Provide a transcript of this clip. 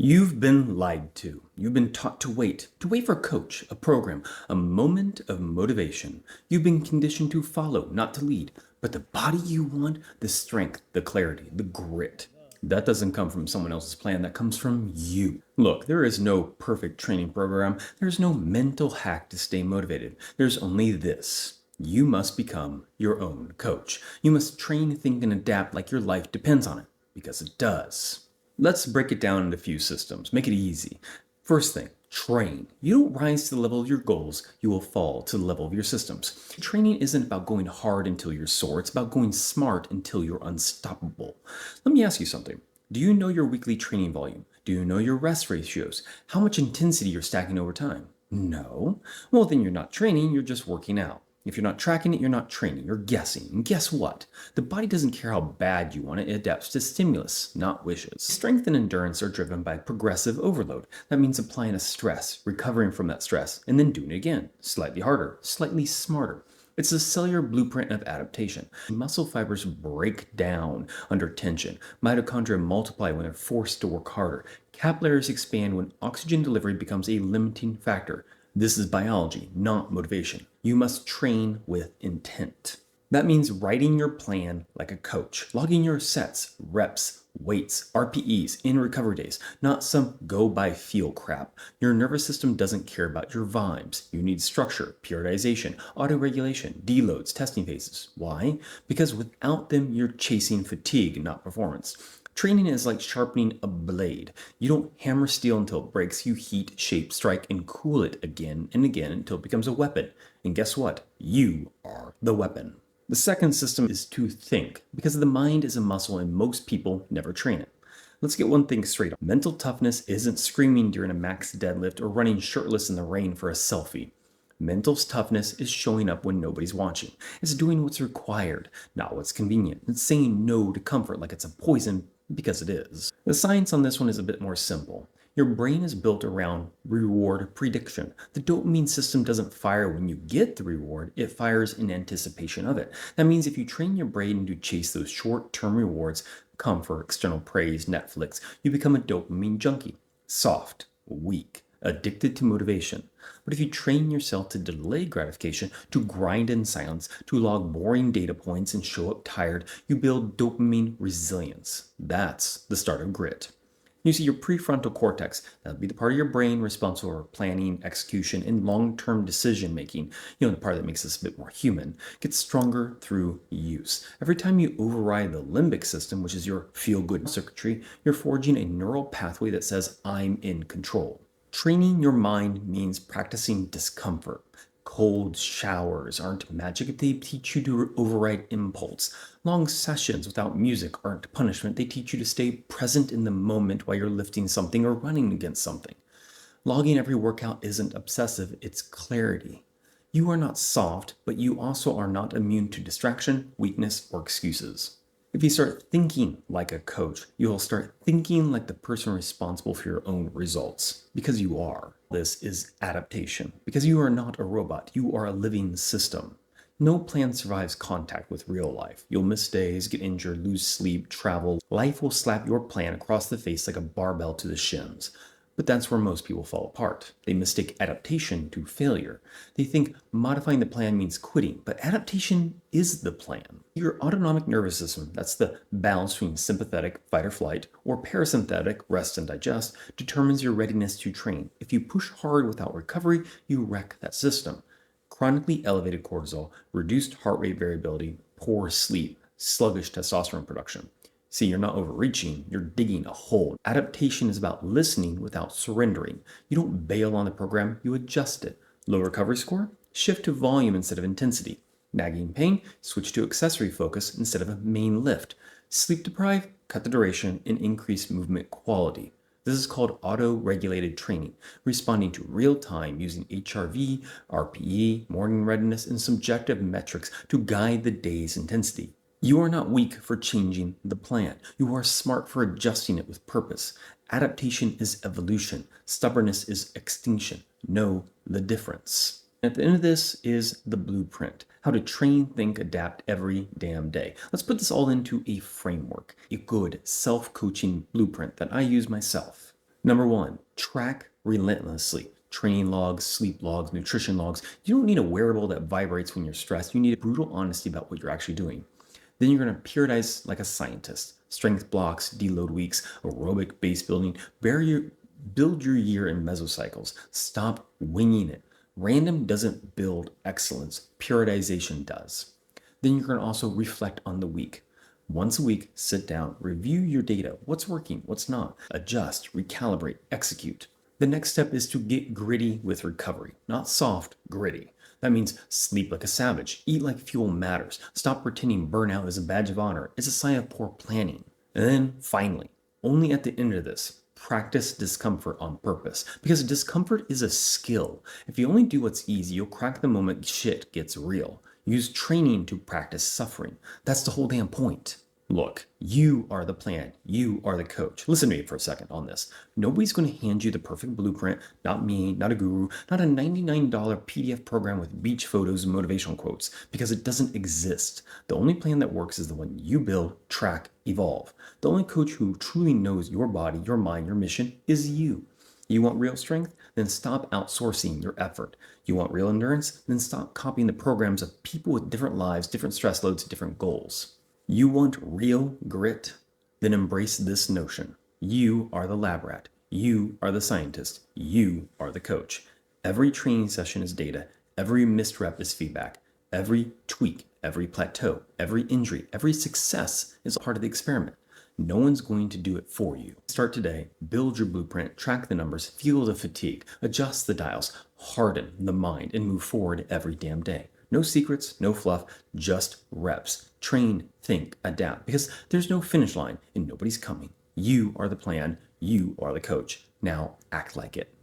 You've been lied to. You've been taught to wait for a coach, a program, a moment of motivation. You've been conditioned to follow, not to lead. But the body you want, the strength, the clarity, the grit, that doesn't come from someone else's plan, that comes from you. Look, there is no perfect training program. There's no mental hack to stay motivated. There's only this. You must become your own coach. You must train, think, and adapt like your life depends on it, because it does. Let's break it down into a few systems. Make it easy. First thing, train. You don't rise to the level of your goals, you will fall to the level of your systems. Training isn't about going hard until you're sore, it's about going smart until you're unstoppable. Let me ask you something. Do you know your weekly training volume? Do you know your rest ratios? How much intensity you're stacking over time? No. Well, then you're not training, you're just working out. If you're not tracking it, you're not training, you're guessing. And guess what? The body doesn't care how bad you want it, it adapts to stimulus, not wishes. Strength and endurance are driven by progressive overload. That means applying a stress, recovering from that stress, and then doing it again, slightly harder, slightly smarter. It's the cellular blueprint of adaptation. Muscle fibers break down under tension. Mitochondria multiply when they're forced to work harder. Capillaries expand when oxygen delivery becomes a limiting factor. This is biology, not motivation. You must train with intent. That means writing your plan like a coach, logging your sets, reps, weights, RPEs in recovery days, not some go by feel crap. Your nervous system doesn't care about your vibes. You need structure, periodization, autoregulation, deloads, testing phases. Why? Because without them, you're chasing fatigue, not performance. Training is like sharpening a blade. You don't hammer steel until it breaks, you heat, shape, strike, and cool it again and again until it becomes a weapon. And guess what? You are the weapon. The second system is to think, because the mind is a muscle and most people never train it. Let's get one thing straight. Mental toughness isn't screaming during a max deadlift or running shirtless in the rain for a selfie. Mental toughness is showing up when nobody's watching. It's doing what's required, not what's convenient. It's saying no to comfort like it's a poison, because it is. The science on this one is a bit more simple. Your brain is built around reward prediction. The dopamine system doesn't fire when you get the reward, it fires in anticipation of it. That means if you train your brain to chase those short-term rewards, comfort, external praise, Netflix, you become a dopamine junkie. Soft, weak, addicted to motivation. But if you train yourself to delay gratification, to grind in silence, to log boring data points and show up tired, you build dopamine resilience. That's the start of grit. You see, your prefrontal cortex, that'll be the part of your brain responsible for planning, execution, and long-term decision making, the part that makes us a bit more human, gets stronger through use. Every time you override the limbic system, which is your feel-good circuitry, you're forging a neural pathway that says, I'm in control. Training your mind means practicing discomfort. Cold showers aren't magic, they teach you to override impulse. Long sessions without music aren't punishment, they teach you to stay present in the moment while you're lifting something or running against something. Logging every workout isn't obsessive, it's clarity. You are not soft, but you also are not immune to distraction, weakness, or excuses. If you start thinking like a coach, you'll start thinking like the person responsible for your own results, because you are. This is adaptation, because you are not a robot, you are a living system. No plan survives contact with real life. You'll miss days, get injured, lose sleep, travel. Life will slap your plan across the face like a barbell to the shins. But that's where most people fall apart. They mistake adaptation to failure. They think modifying the plan means quitting, but adaptation is the plan. Your autonomic nervous system, that's the balance between sympathetic, fight or flight, or parasympathetic, rest and digest, determines your readiness to train. If you push hard without recovery, you wreck that system. Chronically elevated cortisol, reduced heart rate variability, poor sleep, sluggish testosterone production. See, you're not overreaching, you're digging a hole. Adaptation is about listening without surrendering. You don't bail on the program, you adjust it. Low recovery score? Shift to volume instead of intensity. Nagging pain? Switch to accessory focus instead of a main lift. Sleep deprived? Cut the duration and increase movement quality. This is called auto-regulated training, responding to real time using HRV, RPE, morning readiness, and subjective metrics to guide the day's intensity. You are not weak for changing the plan. You are smart for adjusting it with purpose. Adaptation is evolution. Stubbornness is extinction. Know the difference. At the end of this is the blueprint. How to train, think, adapt every damn day. Let's put this all into a framework. A good self-coaching blueprint that I use myself. Number one, track relentlessly. Training logs, sleep logs, nutrition logs. You don't need a wearable that vibrates when you're stressed. You need brutal honesty about what you're actually doing. Then you're going to periodize like a scientist. Strength blocks, deload weeks, aerobic base building. Build your year in mesocycles. Stop winging it. Random doesn't build excellence. Periodization does. Then you're going to also reflect on the week. Once a week, sit down, review your data. What's working? What's not? Adjust, recalibrate, execute. The next step is to get gritty with recovery. Not soft, gritty. That means sleep like a savage. Eat like fuel matters. Stop pretending burnout is a badge of honor. It's a sign of poor planning. And then finally, only at the end of this, practice discomfort on purpose. Because discomfort is a skill. If you only do what's easy, you'll crack the moment shit gets real. Use training to practice suffering. That's the whole damn point. Look, you are the plan. You are the coach. Listen to me for a second on this. Nobody's going to hand you the perfect blueprint. Not me, not a guru, not a $99 PDF program with beach photos and motivational quotes, because it doesn't exist. The only plan that works is the one you build, track, evolve. The only coach who truly knows your body, your mind, your mission is you. You want real strength? Then stop outsourcing your effort. You want real endurance? Then stop copying the programs of people with different lives, different stress loads, different goals. You want real grit? Then embrace this notion. You are the lab rat. You are the scientist. You are the coach. Every training session is data. Every missed rep is feedback. Every tweak, every plateau, every injury, every success is part of the experiment. No one's going to do it for you. Start today, build your blueprint, track the numbers, feel the fatigue, adjust the dials, harden the mind, and move forward every damn day. No secrets, no fluff, just reps. Train, think, adapt, because there's no finish line and nobody's coming. You are the plan. You are the coach. Now act like it.